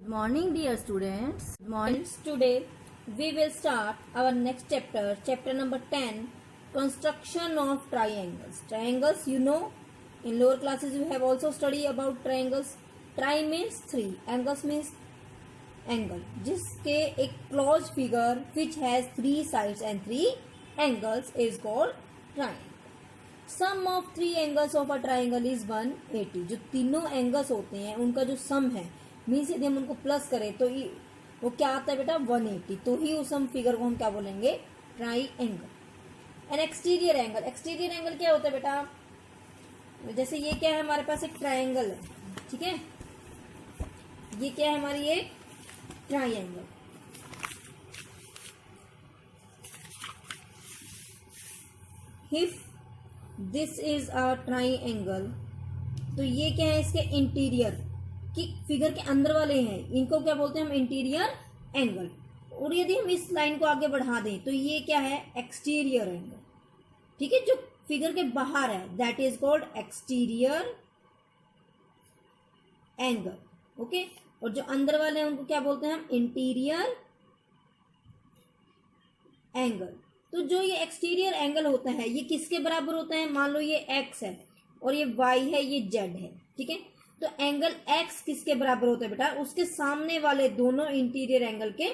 Good morning, dear students. Good morning. Today we will start our next chapter, chapter number 10, construction of triangles. Triangles, you know, in lower classes you have also studied about triangles. Tri means three, angles means angle, जिसके एक close figure which has three sides and three angles is called triangle. Sum of three angles of a triangle is 180. जो तीनों angles होते हैं उनका जो सम है, means यदि हम उनको प्लस करें तो वो क्या आता है बेटा 180. तो ही उस सम फिगर को हम क्या बोलेंगे, try angle. N exterior angle, exterior angle क्या होता है बेटा, जैसे ये क्या है हमारे पास एक ट्राइंगल है, ठीक है, ये क्या है हमारी एक triangle. If this is a triangle, तो ये क्या है इसके इंटीरियर कि फिगर के अंदर वाले हैं, इनको क्या बोलते हैं हम, इंटीरियर एंगल. और यदि हम इस लाइन को आगे बढ़ा दें तो ये क्या है, एक्सटीरियर एंगल. ठीक है, जो फिगर के बाहर है that is called exterior angle. Okay, और जो अंदर वाले हैं उनको क्या बोलते हैं हम, इंटीरियर एंगल. तो जो ये एक्सटीरियर एंगल होता है ये किसके बराबर होता है, मान लो ये एक्स है और ये वाई है, ये जेड है, ठीक है. तो एंगल एक्स किसके बराबर होता है बेटा, उसके सामने वाले दोनों इंटीरियर एंगल के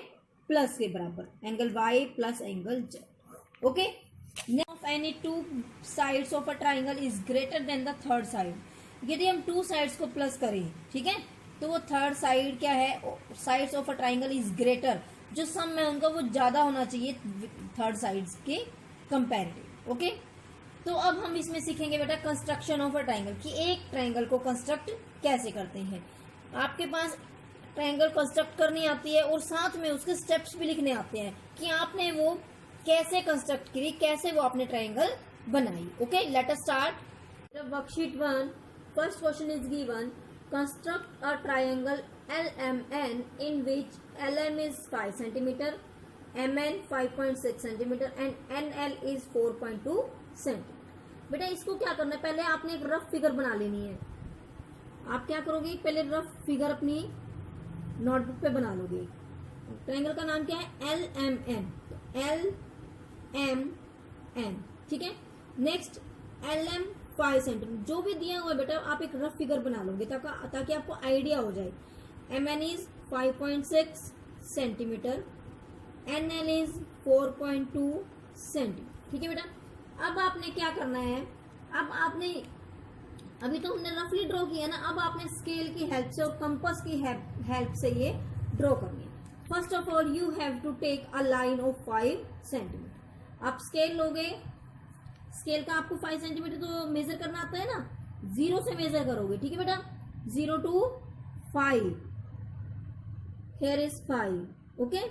प्लस के बराबर, angle Y plus angle Z. Okay, of any two sides of a triangle is greater than the third side. यदि हम टू साइड्स को प्लस करें, ठीक है, तो वो थर्ड साइड क्या है, sides of a triangle is greater, जो सम है उनका वो ज्यादा होना चाहिए थर्ड साइड्स के कंपैरेटिव. ओके, तो अब हम इसमें सीखेंगे बेटा कंस्ट्रक्शन ऑफ अ ट्राइंगल, कि एक ट्राइंगल को कंस्ट्रक्ट कैसे करते हैं. आपके पास ट्राइंगल कंस्ट्रक्ट करनी आती है और साथ में उसके स्टेप्स भी लिखने आते हैं कि आपने वो कैसे कंस्ट्रक्ट करी, कैसे वो आपने ट्राइंगल बनाई. Okay, let us start. Worksheet 1, first question is given, construct a triangle LMN in which LM is 5 cm, MN 5.6 cm and NL is 4.2 cm. बेटा इसको क्या करना है, पहले आपने एक रफ फिगर बना लेनी है. आप क्या करोगे, पहले रफ फिगर अपनी नोटबुक पे बना लोगे. ट्रायंगल का नाम क्या है, LMN. LMN, ठीक है. नेक्स्ट LM 5 सेंटीमीटर, जो भी दिया हुआ है बेटा आप एक रफ फिगर बना लोगे ताकि आपको आइडिया हो जाए. MN is 5.6 centimetre, NL is 4.2 centimetre. ठीक है बेटा, अब आपने क्या करना है, अब आपने अभी तो हमने रफली ड्रॉ किया ना, अब आपने स्केल की हेल्प से और कंपास की हेल्प से ये ड्रॉ करनी है. First of all you have to take a line of 5 centimetre. आप स्केल लोगे, स्केल का आपको 5 सेंटीमीटर तो मेजर करना आता है ना, 0 से मेजर करोगे. ठीक है बेटा, 0 to 5, here is 5. okay,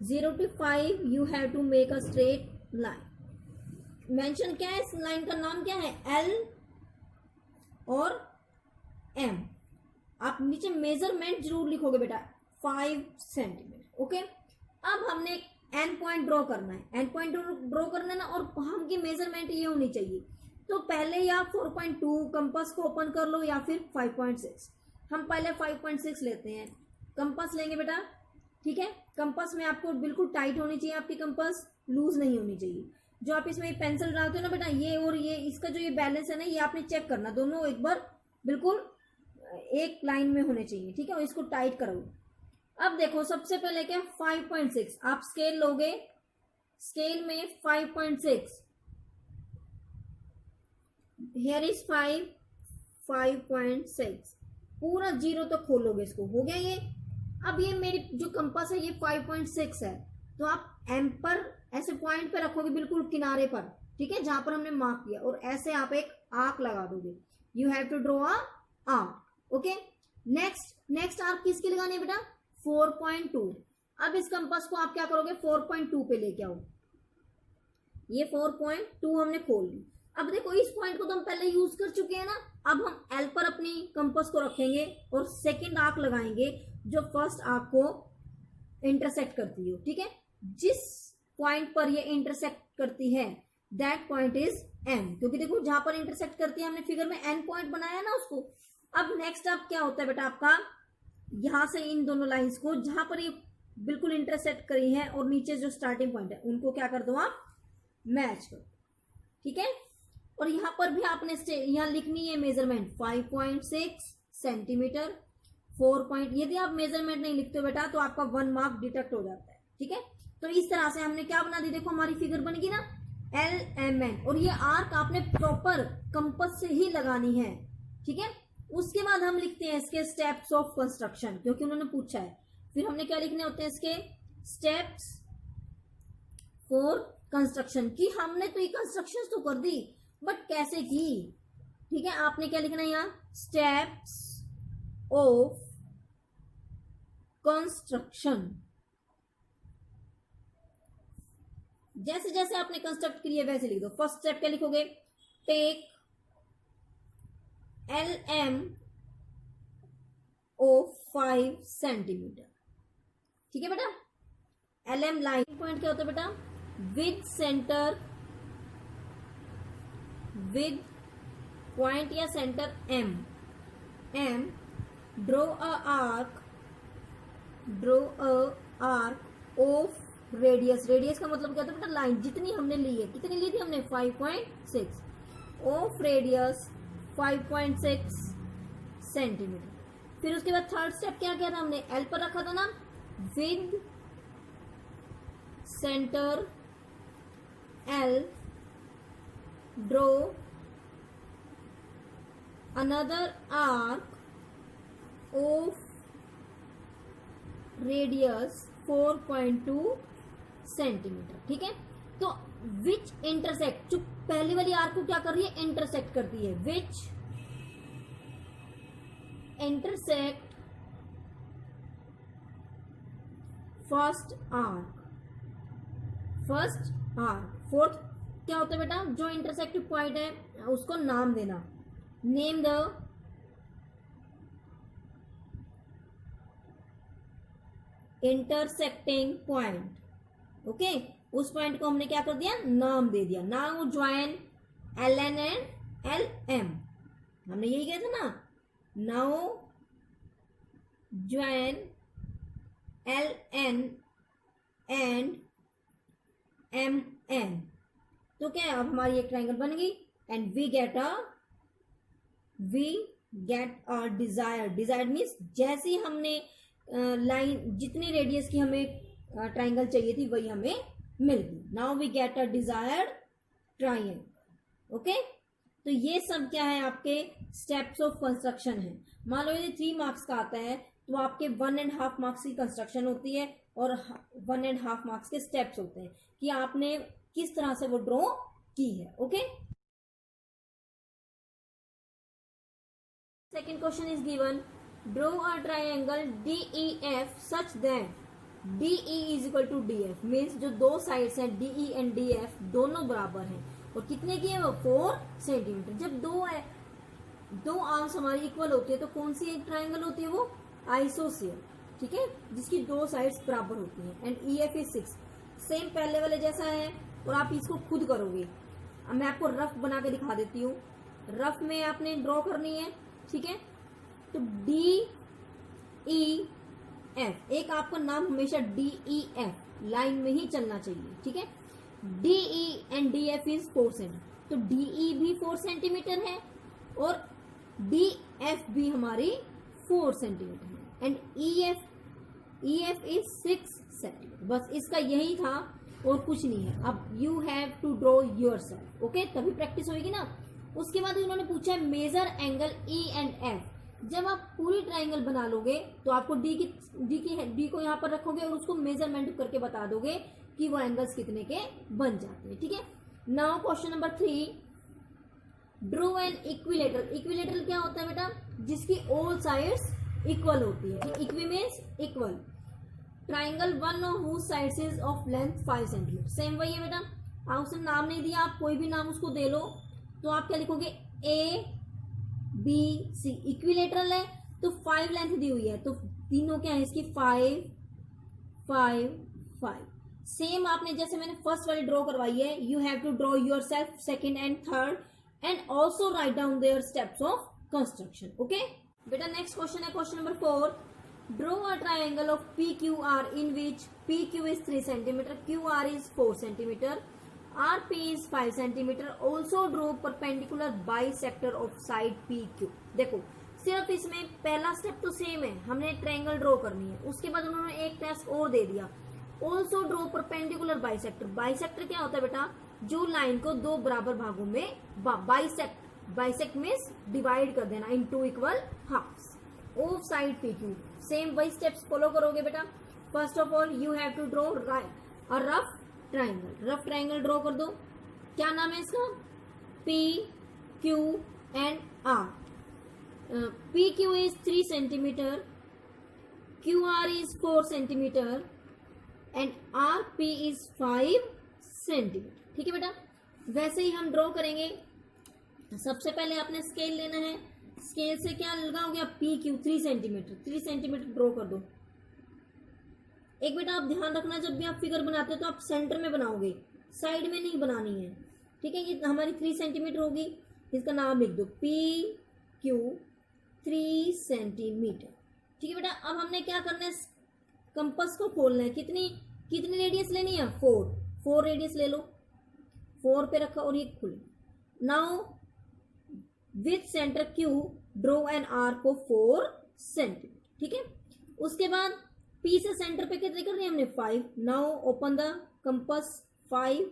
0 to 5 you have to make a straight line. Mention क्या है, इस लाइन का नाम क्या है, L और M. आप नीचे मेजरमेंट जरूर लिखोगे बेटा, 5 सेंटीमीटर. ओके, अब हमने एंड पॉइंट ड्रॉ करना है, एंड पॉइंट ड्रॉ करना है ना, और हमकी मेजरमेंट ये होनी चाहिए. तो पहले या 4.2 कंपास को ओपन कर लो या फिर 5.6. हम पहले 5.6 लेते हैं, कंपास लेंगे बेटा. ठीक है, कंपास में आपको बिल्कुल टाइट होनी चाहिए, आपकी कंपास लूज नहीं होनी चाहिए. जो आप इसमें पेंसिल डालते हो ना बेटा, ये और ये इसका जो ये बैलेंस है ना, ये आपने चेक करना, दोनों एक बार बिल्कुल एक लाइन में होने चाहिए. ठीक है, इसको टाइट करो. अब देखो सबसे पहले क्या, 5.6 आप स्केल लोगे, स्केल में 5.6, हियर इज 5.6, पूरा 0 तो खोलोगे इसको, हो गया ये. अब ये मेरी जो कंपास है ये 5.6 है, तो आप एम पर ऐसे पॉइंट पे रखोगे, बिल्कुल किनारे पर, ठीक है, जहां पर हमने मार्क किया, और ऐसे आप एक आर्क लगा दोगे. You have to draw a arc. Okay, next arc किसकी लगानी है बेटा, 4.2. अब इस कंपास को आप क्या करोगे, 4.2 पे लेके आओ. ये 4.2 हमने खोल ली. अब देखो इस पॉइंट को तो हम पहले यूज कर चुके हैं ना, अब हम L पर अपनी कंपास को रखेंगे और सेकंड आर्क लगाएंगे जो फर्स्ट आर्क को इंटरसेक्ट करती हो. ठीक है, जिस पॉइंट पर ये इंटरसेक्ट करती है दैट पॉइंट इज M, क्योंकि देखो जहां पर इंटरसेक्ट करती है हमने फिगर में N पॉइंट बनाया ना उसको. अब नेक्स्ट अब क्या होता है बेटा आपका, यहां से इन दोनों लाइंस को जहां पर ये बिल्कुल इंटरसेक्ट करी है और नीचे जो स्टार्टिंग पॉइंट है उनको क्या कर दो आप, मैच करो, ठीक है। और यहां पर भी आपने यहां लिखनी है मेजरमेंट 5.6 सेंटीमीटर, 4 पॉइंट। यदि आप मेजरमेंट नहीं लिखते हो बेटा तो आपका 1 मार्क डिडक्ट हो जाता है, ठीक है। तो इस तरह से हमने क्या बना दी, देखो हमारी फिगर बनेगी ना LMN, और ये आर्क आपने प्रॉपर कंपास से ही लगानी है, ठीक है। उसके बाद हम लिखते हैं इसके स्टेप्स ऑफ कंस्ट्रक्शन, क्योंकि उन्होंने पूछा है। फिर हमने क्या लिखने होते हैं इसके स्टेप्स फॉर कंस्ट्रक्शन, की हमने तो ये कंस्ट्रक्शन तो कर दी बट कैसे की, ठीक है। आपने क्या लिखना है यहाँ, स्टेप्स ऑफ कंस्ट्रक्शन। जैसे जैसे आपने कंस्ट्रक्ट किया वैसे लिख दो। फर्स्ट स्टेप क्या लिखोगे, टेक LM ऑफ 5 सेंटीमीटर, ठीक है बेटा। LM लाइन पॉइंट क्या होता है बेटा, विद सेंटर, विद पॉइंट या centre M draw a arc of radius. Radius का मतलब क्या होता है बेटा, लाइन जितनी हमने ली है, कितनी ली थी हमने 5.6 ऑफ रेडियस 5.6 सेंटीमीटर। फिर उसके बाद थर्ड स्टेप क्या किया था हमने, L पर रखा था ना, with centre L draw another arc of radius 4.2 centimetre, ठीक है। तो विच इंटरसेक्ट, जो पहली वाली आर्क को क्या कर रही है, इंटरसेक्ट करती है, विच intersect first arc, first arc. Fourth क्या होता है बेटा, जो इंटरसेक्टिव पॉइंट है उसको नाम देना, name the intersecting point, okay. उस पॉइंट को हमने क्या कर दिया, नाम दे दिया। Now join LN and LM, हमने यही किया था ना। Now join LN and MN, तो क्या है, अब हमारी एक ट्रायंगल बन गई। And we get a desire means जैसी हमने लाइन, जितनी रेडियस की हमें ट्रायंगल चाहिए थी वही हमें मिल गई। Now we get a desired triangle, okay. तो ये सब क्या है, आपके स्टेप्स ऑफ कंस्ट्रक्शन है। मान लो यदि 3 मार्क्स का आता है तो आपके 1.5 मार्क्स की कंस्ट्रक्शन होती है और 1.5 मार्क्स के स्टेप्स होते हैं कि आपने किस तरह से वो ड्रॉ की है, okay. Second question is given, draw a triangle DEF such that DE is equal to DF, means जो दो साइड्स हैं DE एंड DF दोनों बराबर हैं, और कितने की है वो 4 सेंटीमीटर। जब दो आर्म्स हमारी इक्वल होती है तो कौन सी एक ट्रायंगल होती है, वो आइसोसेल, ठीक है, जिसकी दो साइड्स बराबर होती हैं। एंड EF इज 6, सेम पहले वाले जैसा है, और आप इसको खुद करोगे। अब मैं आपको रफ बना के दिखा देती हूँ। रफ में आपने ड्रॉ करनी है, ठीक है। तो DEF, एक आपका नाम हमेशा DEF लाइन में ही चलना चाहिए, ठीक है। DE and DF is 4 centimetre, तो DE भी 4 सेंटीमीटर है और DF भी हमारी 4 सेंटीमीटर है। And EF is 6 centimetre. बस इसका यही था और कुछ नहीं है। अब you have to draw yourself, okay, तभी प्रैक्टिस होगी ना। उसके बाद उन्होंने पूछा है measure angle E and F। जब आप पूरी ट्रायंगल बना लोगे तो आपको D को यहाँ पर रखोगे और उसको मेजरमेंट करके बता दोगे कि वो एंगल्स कितने के बन जाते हैं, ठीक है। Now question number 3, draw an equilateral. Equilateral क्या होता है बेटा, जिसकी ऑल साइड्स इक्वल होती है। Equi means equal. Triangle one of whose sides is of length 5 centimetre. Same वही है बेटा, आप उसने नाम नहीं दिया, आप कोई भी नाम उसको दे लो। तो आप क्या लिखोगे, ABC। इक्विलेटरल है तो 5 लेंथ दी हुई है, तो तीनों क्या है इसकी 5 5 5। सेम आपने जैसे मैंने फर्स्ट वाली ड्रॉ करवाई है, you have to draw yourself second and third and also write down their steps of construction. Okay बेटा, नेक्स्ट क्वेश्चन है question number 4। Draw a triangle of PQR in which PQ is 3 centimeter, QR is 4 centimeter, RP is 5 centimeter. Also draw perpendicular bisector of side PQ. देखो सिर्फ इसमें पहला step तो same है, हमने triangle draw करनी है, उसके बाद उन्होंने एक टेस्ट और दे दिया, also draw perpendicular bisector. Bisector क्या होता है बेटा, जो लाइन को दो बराबर भागों में बाइसेक्ट मींस डिवाइड कर देना in two equal halves of side PQ। Same वही स्टेप्स फॉलो करोगे बेटा। First of all you have to draw a rough triangle. Rough triangle ड्रॉ कर दो। क्या नाम है इसका, PQ and R। PQ is 3 centimeter, QR is 4 centimeter and RP is 5 centimeter। ठीक है बेटा, वैसे ही हम ड्रॉ करेंगे। सबसे पहले आपने स्केल लेना है, स्केल से क्या लगाओगे आप, PQ 3 सेंटीमीटर, 3 सेंटीमीटर ड्रॉ कर दो। एक बेटा आप ध्यान रखना, जब भी आप फिगर बनाते हो तो आप सेंटर में बनाओगे, साइड में नहीं बनानी है। ठीक है, ये हमारी 3 सेंटीमीटर होगी, इसका नाम लिख दो PQ 3 सेंटीमीटर। ठीक है बेटा, अब हमने क्या करना है, कंपास को खोलना है। कितनी रेडियस लेनी है, 4 रेडियस ले लो, 4 पे रखा और ये खुली। Now with centre Q draw an arc of 4 centimetre. ठीक है, उसके बाद P से सेंटर पे कितने करनी है हमने, 5। Now open the compass 5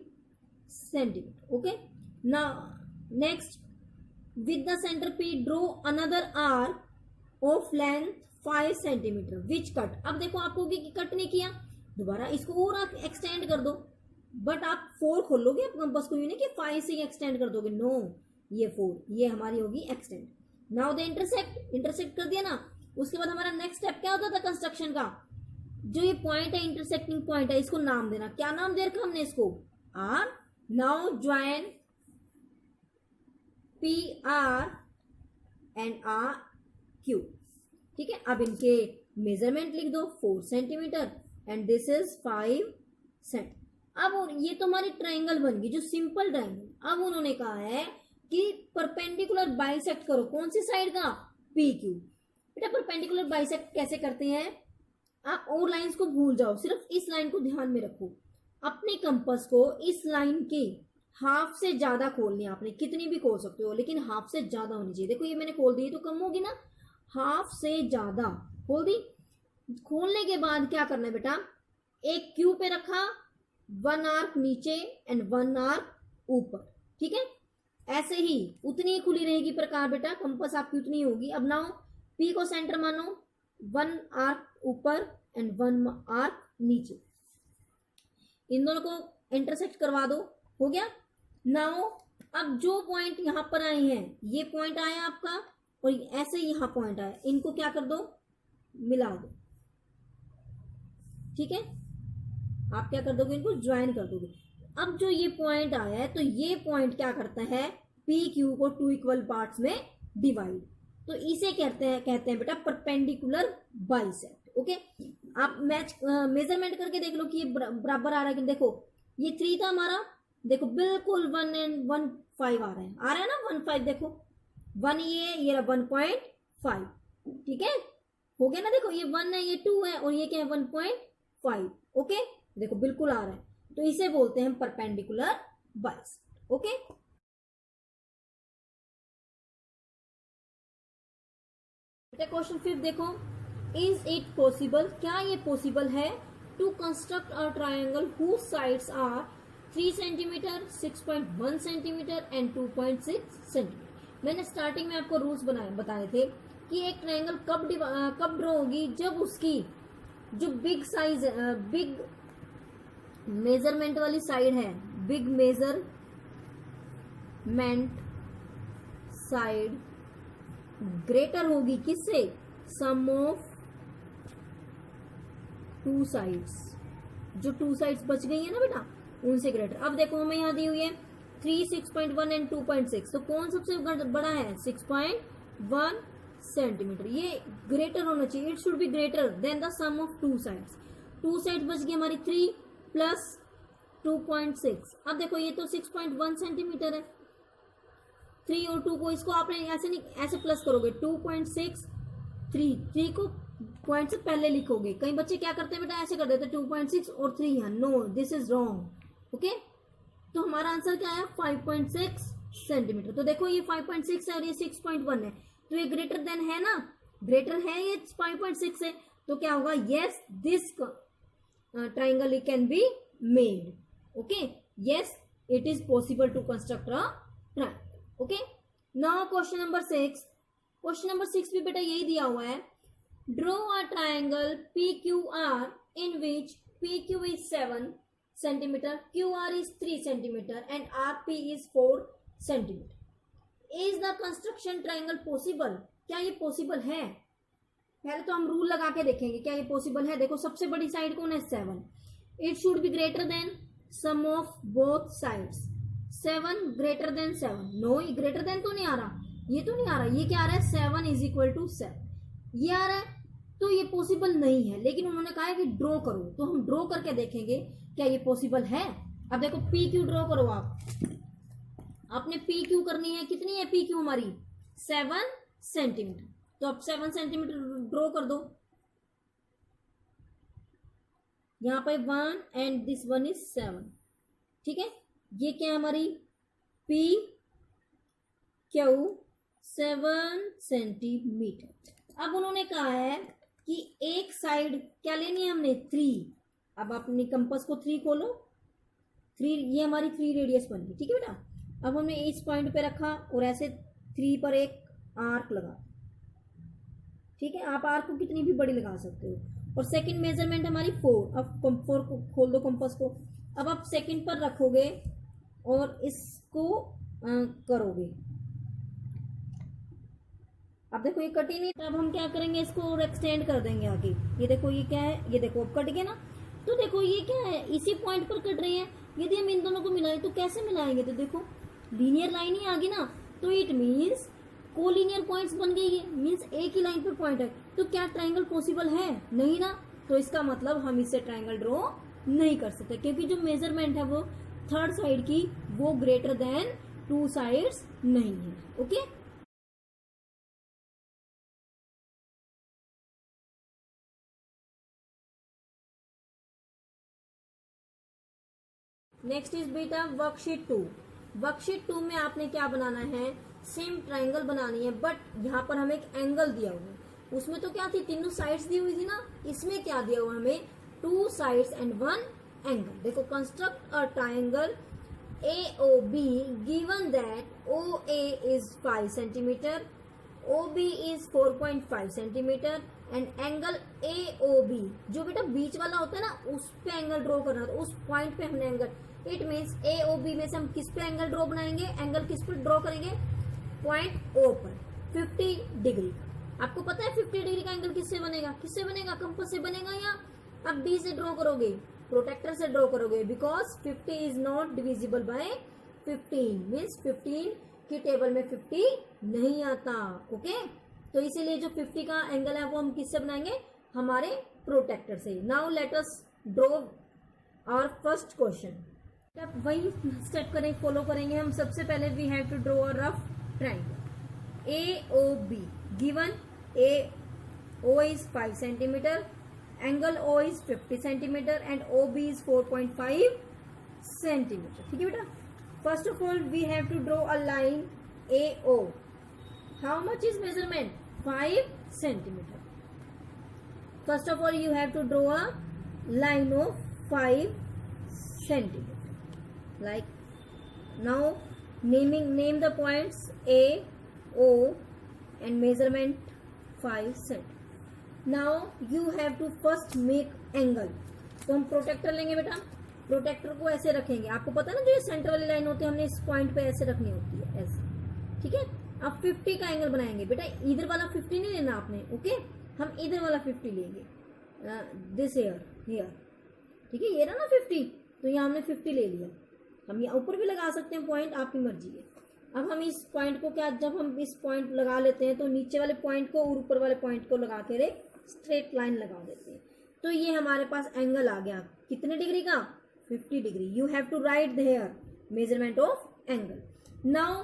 centimetre. Okay, now next with the center P draw another arc of length 5 centimeter which cut। अब देखो आपको कि कट नहीं किया, दोबारा इसको और आप एक्सटेंड कर दो, बट आप 4 खोलोगे आप कंपास को, नहीं कि 5 से एक्सटेंड कर दोगे, नो, ये 4 ये हमारी होगी एक्सटेंड। नाउ द इंटरसेक्ट कर दिया ना। उसके बाद हमारा नेक्स्ट स्टेप क्या होता था कंस्ट्रक्शन का, जो ये पॉइंट है इंटरसेक्टिंग पॉइंट है, इसको नाम देना। क्या नाम दे रखा हमने इसको, R। Now join PR and RQ। ठीक है, अब इनके मेजरमेंट लिख दो, 4 centimetre and this is 5 centimetre. अब ये तो हमारी ट्राइंगल बन गई, जो सिंपल ट्राइंगल। अब उन्होंने कहा है कि परपेंडिकुलर बाइसेक्ट करो, कौन सी साइड का, PQ। बेटा परपेंडिकुलर बाइसेक्ट कैसे करते हैं, आप और लाइंस को भूल जाओ, सिर्फ इस लाइन को ध्यान में रखो। अपने कंपास को इस लाइन के हाफ से ज्यादा खोलनी है आपने, कितनी भी खोल सकते हो, लेकिन हाफ से ज्यादा होनी चाहिए। देखो ये मैंने खोल दी तो कम होगी ना, हाफ से ज्यादा खोल दी। खोलने के बाद क्या करना है बेटा, एक Q पे रखा, 1 आर्क नीचे एंड 1 आर्क ऊपर। ठीक है, ऐसे ही उतनी ही खुली रहेगी प्रकार बेटा, कंपास आपकी उतनी होगी। अब नाउ P को सेंटर मानो, 1 आर्क ऊपर एंड 1 आर्क नीचे, इन दोनों को इंटरसेक्ट करवा दो, हो गया। नाउ अब जो पॉइंट यहां पर आए हैं, ये पॉइंट आया आपका और ऐसे यहां पॉइंट आया, इनको क्या कर दो, मिला दो। ठीक है, आप क्या कर दोगे, इनको ज्वाइन कर दोगे। अब जो ये पॉइंट आया है, तो ये पॉइंट क्या करता है, PQ को 2 इक्वल पार्ट्स में डिवाइड, तो इसे कहते हैं बेटा परपेंडिकुलर बाइसेक्ट। ओके, आप मेजरमेंट करके देख लो कि ये बराबर आ रहा है कि, देखो ये 3 था हमारा, देखो बिल्कुल 1 and 1.5 आ रहा है ना, 1.5 देखो, 1 ये 1.5। ठीक है, हो गया ना, देखो ये 1 है, ये 2 है और ये क्या है 1.5। ओके, देखो बिल्कुल आ रहा है, तो इसे बोलते हैं परपेंडिकुलर बाइसेक्ट। ओके, बेटा क्वेश्चन 5 देखो, इज इट पॉसिबल, क्या ये पॉसिबल है, to construct a triangle whose sides are 3 centimetre, 6.1 centimetre and 2.6 centimetre. मैंने स्टार्टिंग में आपको रूल्स बताए थे कि एक ट्राइंगल कब ड्रॉ होगी, जब उसकी जो बिग साइज बिग मेजरमेंट वाली साइड है, बिग मेजरमेंट साइड ग्रेटर होगी किससे, सम ऑफ 2 साइड्स, जो 2 साइड्स बच गई है ना बेटा, उनसे ग्रेटर। अब देखो हमें यहाँ दी हुई है 3, 6.1 एंड 2.6, तो कौन सबसे बड़ा है, 6.1 सेंटीमीटर, ये ग्रेटर होना चाहिए, it should be greater than the sum of 2 sides. 2 side बच गई हमारी 3 प्लस 2.6। अब देखो ये तो 6.1 सेंटीमीटर है, 3 और 2 को, इसको आपने ऐसे नहीं, ऐसे प्लस करोगे, 2.6 3 को पॉइंट से पहले लिखोगे। कई बच्चे क्या करते हैं बेटा, ऐसे कर देते 2.6 और 3 यहाँ। No, this is wrong. Okay, तो हमारा आंसर क्या है 5.6 सेंटीमीटर। तो देखो ये 5.6 है और ये 6.1 है, तो ये ग्रेटर देन है ना, ग्रेटर है ये 5.6 है, तो क्या होगा, yes this triangle can be made. Okay, yes it is possible to construct a triangle. Okay, now question number 6। Question number 6 भी बेटा यही दिया हुआ है, draw a triangle PQR in which PQ is 7 centimeter, QR is 3 centimeter and RP is 4 centimeter. Is the construction triangle possible? क्या ये possible है? पहले तो हम रूल लगा के देखेंगे क्या ये पॉसिबल है। देखो सबसे बड़ी साइड कौन है 7, it should be greater than sum of both sides. 7 greater than 7, no ये ग्रेटर देन तो नहीं आ रहा, ये तो नहीं आ रहा, ये क्या आ रहा है 7 इज इक्वल टू 7, ये आ रहा है, तो ये पॉसिबल नहीं है। लेकिन उन्होंने कहा है कि ड्रॉ करो, तो हम ड्रॉ करके देखेंगे क्या ये पॉसिबल है। अब देखो PQ ड्रॉ करो आप, आपने PQ करनी है, कितनी है PQ हमारी 7 सेंटीमीटर, तो अब 7 सेंटीमीटर ड्रॉ कर दो। यहां पे 1 एंड दिस 1 इज 7, ठीक है। ये क्या है हमारी PQ 7 सेंटीमीटर। अब उन्होंने कहा है कि एक साइड क्या लेनी है हमने 3। अब अपनी कंपास को 3 खोलो, 3 ये हमारी 3 रेडियस बन गई, ठीक है बेटा। अब हमने इस पॉइंट पे रखा और ऐसे 3 पर एक आर्क लगा, ठीक है। आप आर्क को कितनी भी बड़ी लगा सकते हो। और सेकंड मेजरमेंट हमारी 4। अब 4 को खोल दो कंपास को, अब आप सेकंड पर रखोगे और इसको करोगे। अब देखो ये कटी नहीं, अब हम क्या करेंगे इसको और एक्सटेंड कर देंगे आगे। ये देखो ये क्या है, ये देखो अब कट गया ना, तो देखो ये क्या है इसी पॉइंट पर कट रही है। यदि हम इन दोनों को मिलाएं तो कैसे मिलाएंगे, तो देखो लीनियर लाइन ही आ गई ना, तो इट मीन्स कोलिनियर पॉइंट्स बन गई है, मीन्स एक ही लाइन पर पॉइंट है। तो क्या ट्राइंगल पॉसिबल है, नहीं ना, तो इसका मतलब हम इससे ट्राइंगल ड्रॉ नहीं कर सकते, क्योंकि जो मेजरमेंट है वो थर्ड साइड की वो ग्रेटर देन 2 साइड्स नहीं है। ओके, नेक्स्ट इज बेटा वर्कशीट 2। वर्कशीट 2 में आपने क्या बनाना है, सेम ट्राइंगल बनानी है, बट यहाँ पर हमें एक एंगल दिया हुआ है। उसमें तो क्या थी, तीनों साइड्स दी हुई थी ना, इसमें क्या दिया हुआ हमें 2 साइड्स एंड 1 एंगल। देखो construct a triangle AOB given that OA is 5 centimeter, OB is 4.5 centimeter and angle AOB जो बेटा बीच वाला होता है ना उस पे एंगल ड्रॉ करना, तो उस पॉइंट पे हमने एंगल, इट मीन्स AOB में से हम किस पे एंगल ड्रॉ बनाएंगे, एंगल किस पे ड्रॉ करेंगे, पॉइंट O पर 50 डिग्री का। आपको पता है 50 डिग्री का एंगल किससे बनेगा, किससे बनेगा, कंपास से बनेगा या अब B से ड्रॉ करोगे, प्रोटेक्टर से ड्रॉ करोगे, because 50 is not divisible by 15, means 15 की टेबल में 50 नहीं आता। ओके, तो इसीलिए जो 50 का एंगल है वो हम किससे बनाएंगे, हमारे प्रोटेक्टर से। Now let us draw our first question. वही स्टेप करें, फॉलो करेंगे हम। सबसे पहले we have to draw a rough triangle AOB given AO is 5 centimetre, angle O is 50 centimetre and OB is 4.5 centimetre, ठीक है बेटा। First of all we have to draw a line AO। How much is measurement 5 centimetre. First of all you have to draw a line of 5 centimetre like now name the points A O and measurement 5 centimetre. Now you have to first make angle. तो हम protector लेंगे बेटा, protector को ऐसे रखेंगे, आपको पता है ना जो ये सेंटर वाली लाइन होती है हमने इस पॉइंट पे ऐसे रखनी होती है, ऐसे, ठीक है। अब 50 का एंगल बनाएंगे बेटा, इधर वाला 50 नहीं लेना आपने, ओके, हम इधर वाला 50 लेंगे, दिस हियर, ठीक है, ये रहा ना 50, तो यहाँ हमने 50 ले लिया। हम यहाँ ऊपर भी लगा सकते हैं पॉइंट, आपकी मर्जी है। अब हम इस पॉइंट को क्या, जब हम इस पॉइंट लगा लेते हैं तो नीचे वाले पॉइंट को और ऊपर वाले पॉइंट को लगा कर एक स्ट्रेट लाइन लगा देते हैं, तो ये हमारे पास एंगल आ गया कितने डिग्री का, 50 degree. You have to write their measurement of angle. Now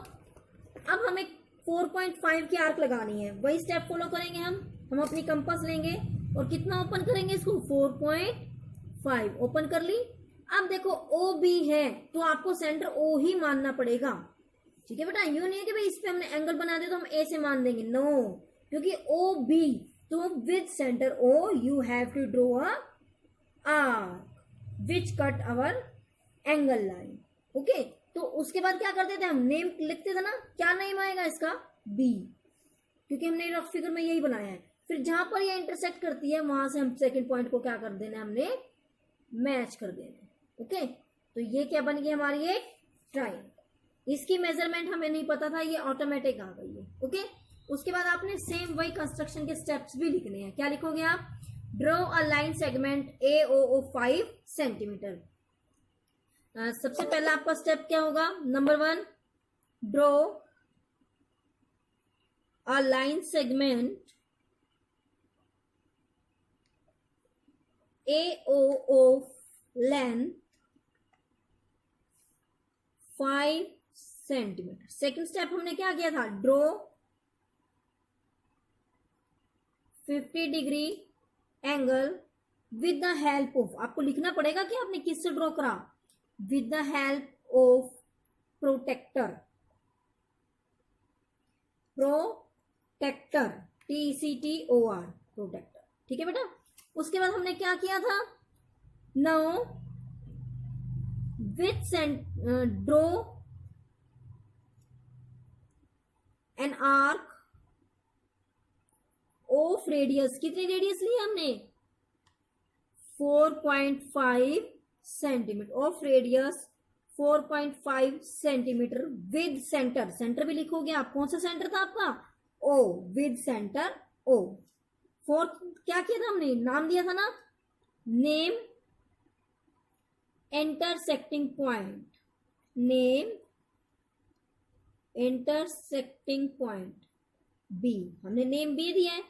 अब हमें 4.5 की आर्क लगानी है, वही स्टेप फॉलो करेंगे हम। हम अपनी कंपास लेंगे और कितना ओपन करेंगे इसको, 4.5 ओपन कर ली। अब देखो ओ बी है तो आपको सेंटर ओ ही मानना पड़ेगा, ठीक है बेटा। यूं नहीं है कि भाई इस पे हमने एंगल बना दिया तो हम ए से मान देंगे, नो, क्योंकि ओ बी, तो with centre O you have to draw a arc which cut our angle line, okay. तो उसके बाद क्या करते थे हम, नेम लिखते थे ना, क्या नेम आएगा इसका, बी, क्योंकि हमने रफ फिगर में यही बनाया है। फिर जहां पर ये इंटरसेक्ट करती है वहां से हम सेकंड पॉइंट को क्या कर देना, हमने मैच कर देना, ओके। तो ये क्या बन गई हमारी एक ट्राइंगल। इसकी मेजरमेंट हमें नहीं पता था, ये ऑटोमेटिक आ गई है, ओके। उसके बाद आपने सेम वही कंस्ट्रक्शन के स्टेप्स भी लिखने हैं। क्या लिखोगे आप, draw a line segment AO 5 centimetre. सबसे पहला आपका स्टेप क्या होगा, number 1, draw a line segment AO of length 5 centimetre. Second step हमने क्या किया था, draw 50 degree angle with the help of, आपको लिखना पड़ेगा कि आपने किससे ड्रॉ करा, with the help of protractor, protractor TCTOR, protractor, ठीक है बेटा। उसके बाद हमने क्या किया था, now with draw an arc of radius, कितनी रेडियस ली हमने, 4.5 centimetre, of radius 4.5 centimetre with centre, centre भी लिखोगे आप, कौन सा सेंटर था आपका, O, with centre O। Fourth क्या किया था हमने, नाम दिया था ना, name intersecting point, name intersecting point B, हमने नेम B दिया है।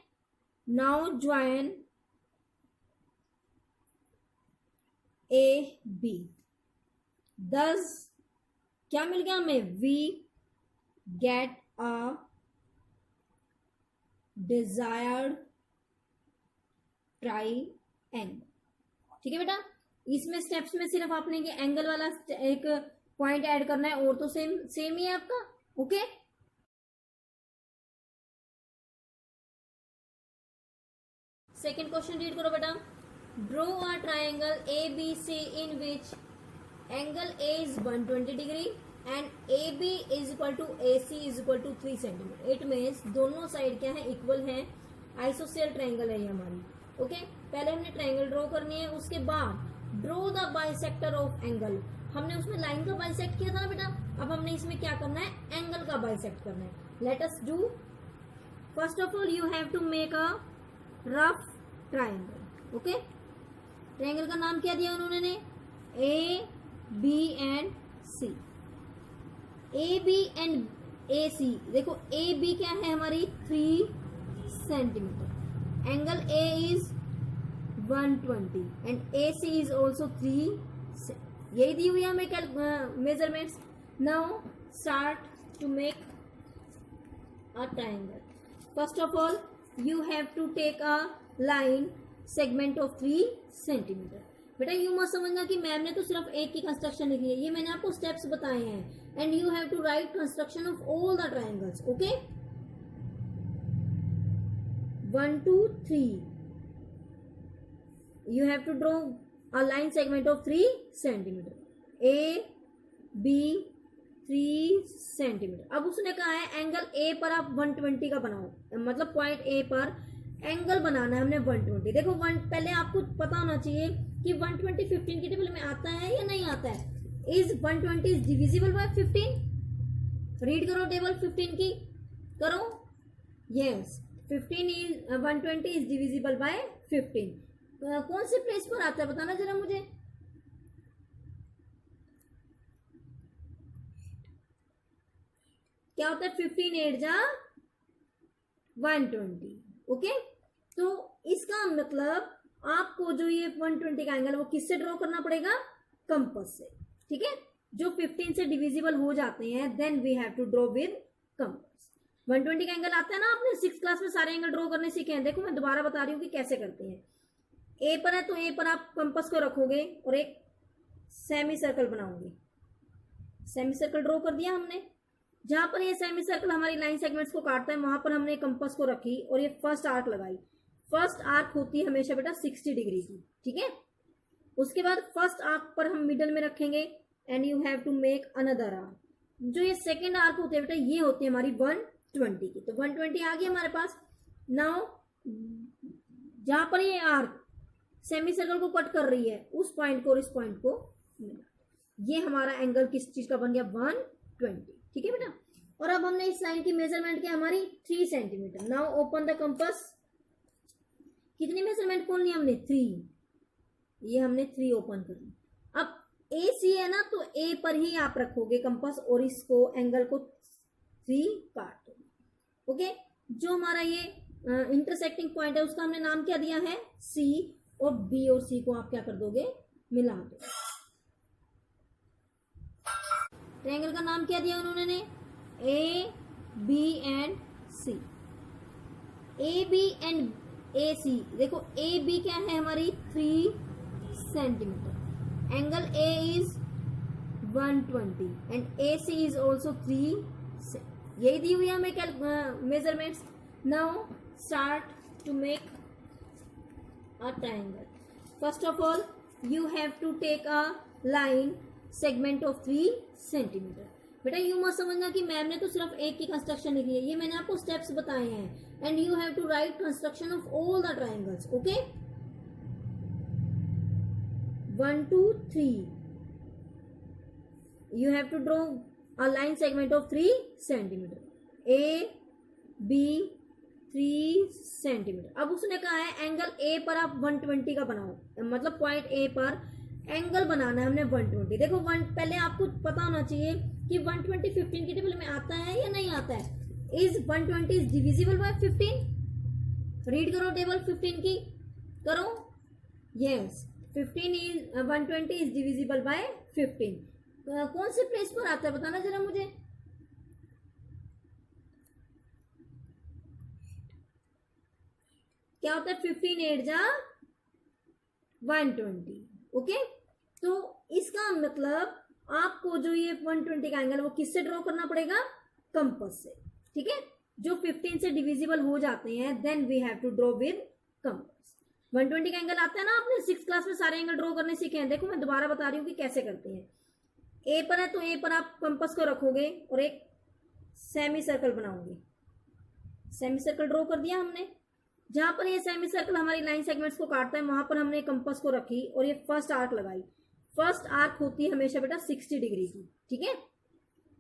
नाउ ज्वाइन AB, दस क्या मिल गया हमें, we get a desired triangle, ठीक है बेटा। इसमें स्टेप्स में सिर्फ आपने ये एंगल वाला एक पॉइंट ऐड करना है, और तो सेम ही है आपका, ओके। सेकेंड क्वेश्चन रीड करो बेटा, draw a triangle ABC in which angle A is 120 degree and AB is equal to AC is equal to 3 centimetre. It means दोनों साइड क्या है, इक्वल है, आइसोसेल ट्राइंगल है ये हमारी, ओके। पहले हमने ट्राइंगल ड्रॉ करनी है, उसके बाद draw the bisector of angle, हमने उसमें लाइन का बाइसेक्ट किया था ना बेटा, अब हमने इसमें क्या करना है, एंगल का बाइसेक्ट करना है। Let us do, first of all you have to make a rough triangle, okay. Triangle का नाम क्या दिया उन्होंने, A B and C, AB and AC, देखो AB क्या है हमारी 3 centimetre, angle A is 120 and AC is also 3, यही दी हुई है हमें measurements. Now start to make a triangle. First of all you have to take a line segment of 3 centimetre. बेटा यू मत समझना कि मैम ने तो सिर्फ एक की कंस्ट्रक्शन लिखी है, ये मैंने आपको स्टेप्स बताए हैं, and you have to write construction of all the triangles, okay. 1 2 3 you have to draw a line segment of 3 centimeter, A B 3 centimetre. अब उसने कहा है एंगल A पर आप 120 का बनाओ, मतलब पॉइंट A पर एंगल बनाना है हमने 120। देखो पहले आपको पता होना चाहिए कि 120 15 की टेबल में आता है या नहीं आता है। Is 120 is divisible by 15, read करो टेबल 15 की, करो, yes 15 is 120 is divisible by 15। कौन से प्लेस पर आता है बताना जरा मुझे, क्या होता है 15 8 जा 120, ओके। तो इसका मतलब आपको जो ये 120 का एंगल वो किससे ड्रॉ करना पड़ेगा, कंपास से, ठीक है। जो 15 से डिविजिबल हो जाते हैं then we have to draw with compass. 120 का एंगल आता है ना, आपने 6th क्लास में सारे एंगल ड्रॉ करने सीखे हैं। देखो मैं दोबारा बता रही हूँ कि कैसे करते हैं। ए पर है तो ए पर आप कंपास को रखोगे और एक सेमी सर्कल बनाओगे। सेमी सर्कल ड्रॉ कर दिया हमने। जहां पर ये सेमी सर्कल हमारी लाइन सेगमेंट्स को काटता है वहां पर हमने कंपास को रखी और ये फर्स्ट आर्क लगाई। फर्स्ट आर्क होती है हमेशा बेटा 60 डिग्री की, ठीक है। उसके बाद फर्स्ट आर्क पर हम मिडल में रखेंगे and you have to make another arc. जो ये सेकेंड आर्क होते हैं बेटा ये होती है हमारी 120 की। तो 120 आ गई हमारे पास। नाउ जहां पर ये आर्क सेमी सर्कल को कट कर रही है उस पॉइंट को और इस पॉइंट को मिला, ये हमारा एंगल किस चीज का बन गया 120, ठीक है बेटा। और अब हमने इस लाइन की मेजरमेंट किया हमारी 3 centimetre. Now open the compass. कितनी मेजरमेंट खोल ली हमने 3, ये हमने 3 ओपन कर ली। अब ए सी है ना तो ए पर ही आप रखोगे कंपास और इसको एंगल को 3 काट दो, ओके। जो हमारा ये इंटरसेक्टिंग पॉइंट है उसका हमने नाम क्या दिया है सी, और बी और सी को आप क्या कर दोगे मिला दो। ट्रायंगल का नाम क्या दिया उन्होंने A B and C. A B and A C, देखो ए बी क्या है हमारी 3 centimetre, angle A is 120 and A C is also 3, यही दी हुई है हमें measurements. Now start to make a triangle. First of all, you have to take a line segment of 3 centimeter. बेटा यू मत समझना कि मैम ने तो सिर्फ एक की कंस्ट्रक्शन लिखी है, ये मैंने आपको स्टेप्स बताए हैं and you have to write construction of all the triangles, okay. 1 2 3 you have to draw a line segment of 3 centimeter. A B 3 centimetre. अब उसने कहा है एंगल ए पर आप 120 का बनाओ, मतलब पॉइंट ए पर एंगल बनाना है हमने 120। देखो पहले आपको पता होना चाहिए कि 120 15 की टेबल में आता है या नहीं आता है। Is 120 is divisible by 15? Read करो टेबल 15 की, करो। Yes 120 is divisible by 15। कौन से प्लेस पर आता है बताना जरा मुझे। क्या होता है 15 8 जा 120, ओके। तो इसका मतलब आपको जो ये 120 का एंगल वो किससे ड्रॉ करना पड़ेगा कंपास से, ठीक है। जो 15 से डिविजिबल हो जाते हैं then we have to draw with compass. 120 का एंगल आता है ना, आपने 6th क्लास में सारे एंगल ड्रॉ करने सीखे हैं। देखो मैं दोबारा बता रही हूँ कि कैसे करते हैं। ए पर है तो ए पर आप कंपास को रखोगे और एक सेमी सर्कल बनाओगे। सेमी सर्कल ड्रॉ कर दिया हमने। जहां पर ये सेमी सर्कल हमारी लाइन सेगमेंट्स को काटता है वहां पर हमने कंपास को रखी और ये फर्स्ट आर्क लगाई। फर्स्ट आर्क होती है हमेशा बेटा 60 डिग्री की, ठीक है।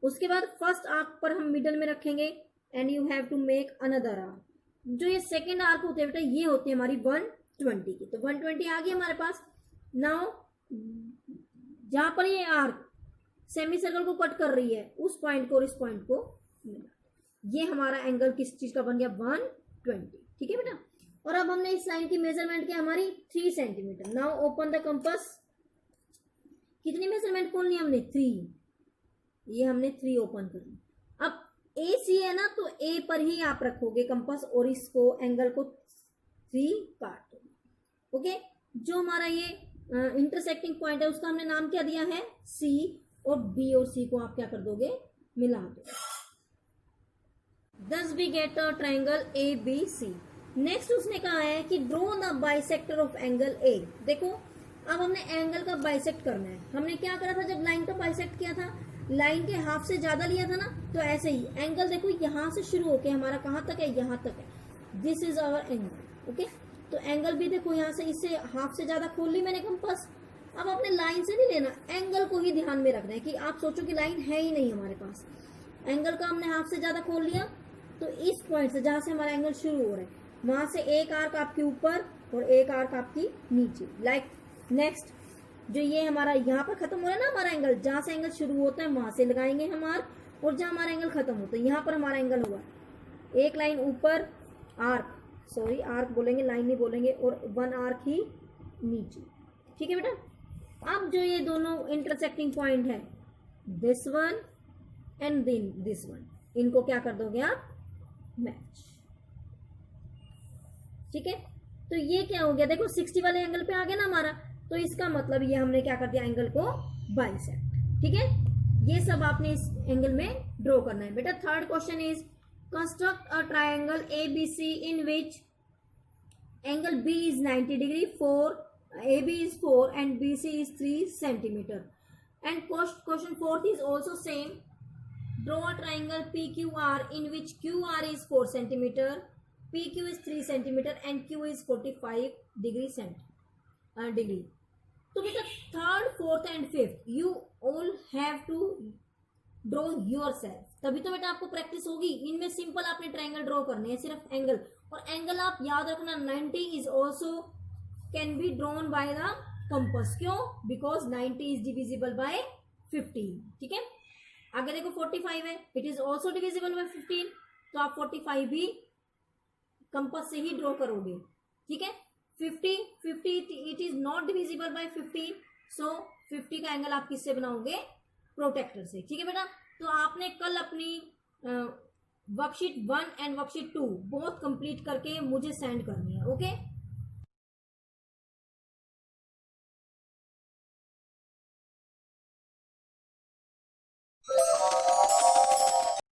उसके बाद फर्स्ट आर्क पर हम मिडल में रखेंगे and you have to make another arc. जो ये सेकेंड आर्क होते हैं बेटा ये होती है हमारी 120 की। तो 120 आ गई हमारे पास। नाउ जहां पर ये आर्क सेमी सर्कल को कट कर रही है उस पॉइंट को और इस पॉइंट को मिला, ये हमारा एंगल किस चीज का बन गया 120, ठीक है बेटा। और अब हमने इस लाइन की मेजरमेंट किया हमारी 3 centimetre. Now open the compass. कितनी मेजरमेंट खोलनी हमने 3, ये हमने 3 ओपन कर ली। अब ए सी है ना तो ए पर ही आप रखोगे कंपास और इसको एंगल को 3 काट दो, ओके। जो हमारा ये इंटरसेक्टिंग पॉइंट है उसका हमने नाम क्या दिया है सी, और बी और सी को आप क्या कर दोगे मिला दो। Thus we get a triangle ABC. Next उसने कहा है कि draw the bisector of angle A. देखो अब हमने एंगल का बाइसेक्ट करना है। हमने क्या करा था जब लाइन का बाइसेक्ट किया था, लाइन के हाफ से ज्यादा लिया था ना, तो ऐसे ही एंगल देखो यहां से शुरू होके हमारा कहां तक है, यहां तक है। This is hour angle, okay. तो एंगल भी देखो यहां से इससे हाफ से ज्यादा खोल ली मैंने कंपास। अब अपने लाइन से नहीं लेना, एंगल को ही ध्यान में रखना है कि आप सोचो कि लाइन है ही नहीं हमारे पास। एंगल का हमने हाफ से ज्यादा खोल लिया तो इस पॉइंट से जहां से हमारा एंगल शुरू हो रहा है वहां से एक आर्क आपके ऊपर और एक आर्क आपकी नीचे, लाइक नेक्स्ट जो ये हमारा यहाँ पर खत्म हो रहा है ना हमारा एंगल, जहां से एंगल शुरू होता है वहां से लगाएंगे हम आर्क, और जहां हमारा एंगल खत्म होता है यहाँ पर हमारा एंगल हुआ एक लाइन ऊपर आर्क, सॉरी आर्क बोलेंगे लाइन नहीं बोलेंगे, और 1 आर्क ही नीचे, ठीक है बेटा। अब जो ये दोनों इंटरसेक्टिंग पॉइंट है this one and then this one, इनको क्या कर दोगे आप मैच। ठीक है, तो ये क्या हो गया, देखो 60 वाले एंगल पे आ गया ना हमारा, तो इसका मतलब ये हमने क्या कर दिया, एंगल को बाइसेक्ट। ठीक है, ये सब आपने इस एंगल में ड्रॉ करना है बेटा। Third question is construct a triangle ABC in which angle B is 90 degree, AB is 4 and BC is 3 centimeter. And question 4th is also same. Draw a triangle PQR in which QR is 4 centimeter, PQ is 3 centimeter and Q is 45 degree degree. तो बेटा third, fourth and fifth you all have to draw yourself, तभी तो बेटा आपको practice होगी। इनमें simple आपने triangle draw करने हैं, सिर्फ एंगल, और एंगल आप याद रखना 90 is also can be drawn by the compass. क्यों? Because 90 is divisible by 15। ठीक है, आगे देखो 45 है, it is also divisible by 15, तो आप 45 भी कंपास से ही ड्रॉ करोगे। ठीक है, 50 it is not divisible by 15, सो 50 का एंगल आप किससे बनाओगे, प्रोटेक्टर से। ठीक है बेटा, तो आपने कल अपनी worksheet 1 and worksheet 2 both complete करके मुझे सेंड करनी है। ओके।